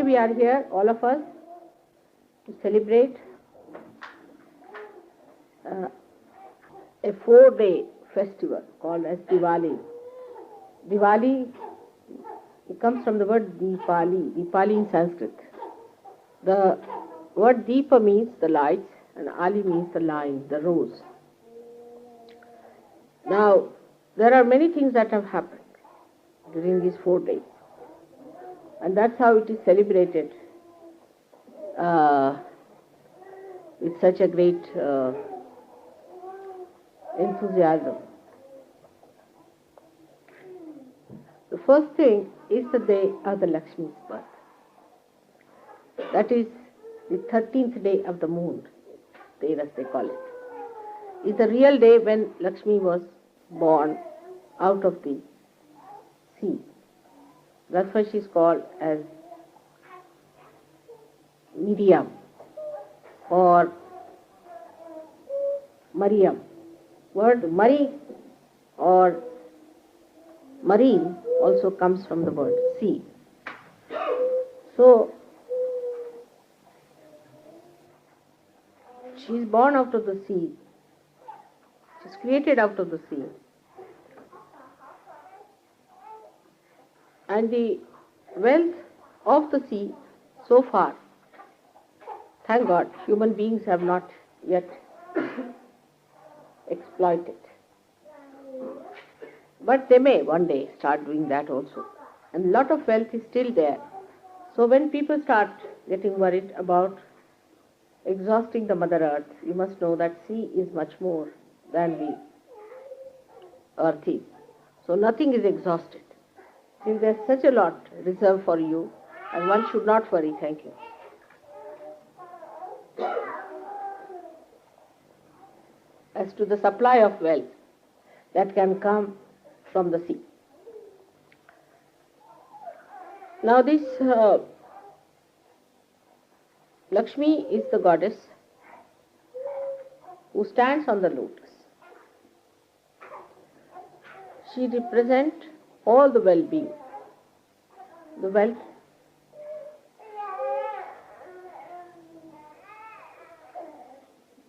We are here, all of us, to celebrate a 4-day festival called as Diwali. Diwali, it comes from the word Dipali in Sanskrit. The word Deepa means the lights and Ali means the line, the rose. Now, there are many things that have happened during these 4 days, and that's how it is celebrated with such a great enthusiasm. The first thing is the day of the Lakshmi's birth. That is the 13th day of the moon, Dhanteras they call it. Is the real day when Lakshmi was born out of the sea. That's why she is called as Miriam or Mariam. Word Mari or marine also comes from the word sea. So, she is born out of the sea. She is created out of the sea. And the wealth of the sea, so far, thank God, human beings have not yet exploited. But they may one day start doing that also. And a lot of wealth is still there. So when people start getting worried about exhausting the Mother Earth, you must know that sea is much more than the earth is. So nothing is exhausted. Since there is such a lot reserved for you, and one should not worry. Thank you. As to the supply of wealth that can come from the sea. Now this Lakshmi is the goddess who stands on the lotus. She represents all the well-being, the wealth,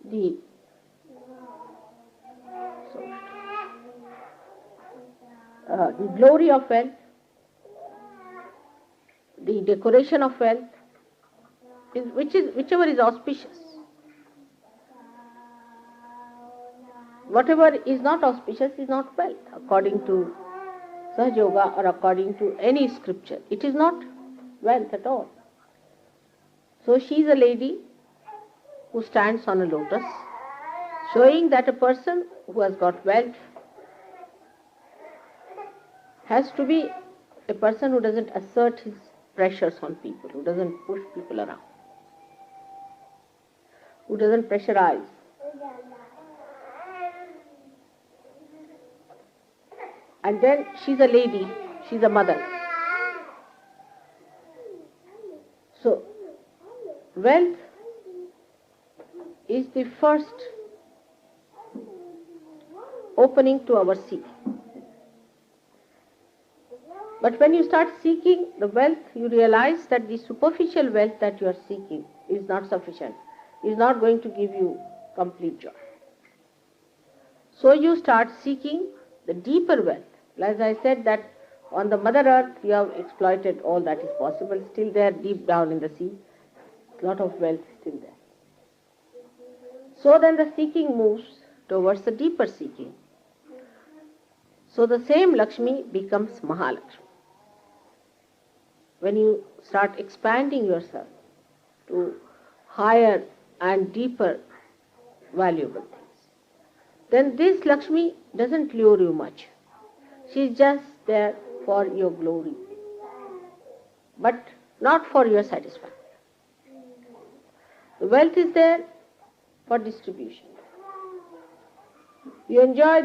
the glory of wealth, the decoration of wealth, whichever is auspicious. Whatever is not auspicious is not wealth, according to Sahaj Yoga or according to any scripture. It is not wealth at all. So she is a lady who stands on a lotus, showing that a person who has got wealth has to be a person who doesn't assert his pressures on people, who doesn't push people around, who doesn't pressurize. And then she's a lady, she's a mother. So, wealth is the first opening to our seeking. But when you start seeking the wealth, you realize that the superficial wealth that you are seeking is not sufficient, is not going to give you complete joy. So you start seeking the deeper wealth. As I said that on the Mother Earth you have exploited all that is possible, still there deep down in the sea, a lot of wealth is still there. So then the seeking moves towards the deeper seeking. So the same Lakshmi becomes Mahalakshmi. When you start expanding yourself to higher and deeper valuable things, then this Lakshmi doesn't lure you much. She is just there for your glory, but not for your satisfaction. The wealth is there for distribution. You enjoy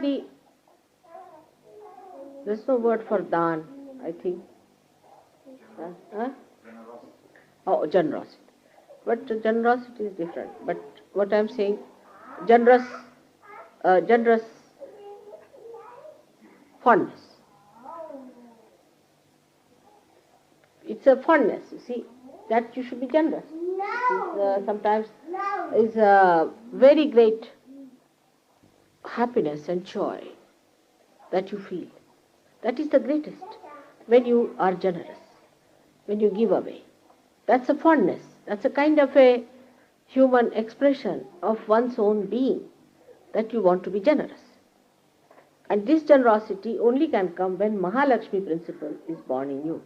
there's no word for dhan, I think. Oh, generosity. But generosity is different. But what I am saying, generous fondness. It's a fondness, you see. that you should be generous. Sometimes is a very great happiness and joy that you feel. That is the greatest when you are generous, when you give away. That's a fondness. That's a kind of a human expression of one's own being, that you want to be generous. And this generosity only can come when Mahalakshmi principle is born in you.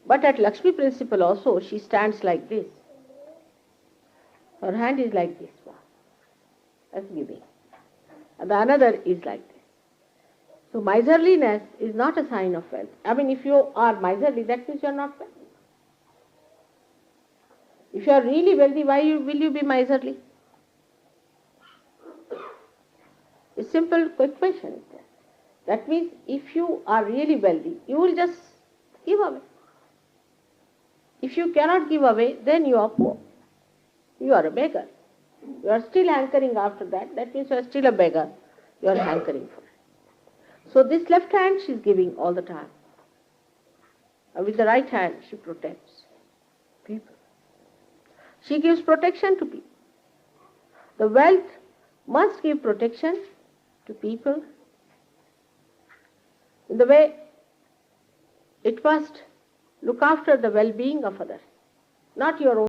But at Lakshmi principle also, she stands like this. Her hand is like this one, as giving. And the another is like this. So miserliness is not a sign of wealth. I mean, if you are miserly, that means you are not wealthy. If you are really wealthy, why will you be miserly? A simple question is there. That means if you are really wealthy, you will just give away. If you cannot give away, then you are poor. You are a beggar. You are still hankering after that. That means you are still a beggar. You are hankering for it. So this left hand she is giving all the time. And with the right hand she protects people. She gives protection to people. The wealth must give protection to people in the way it must look after the well-being of others, not your own.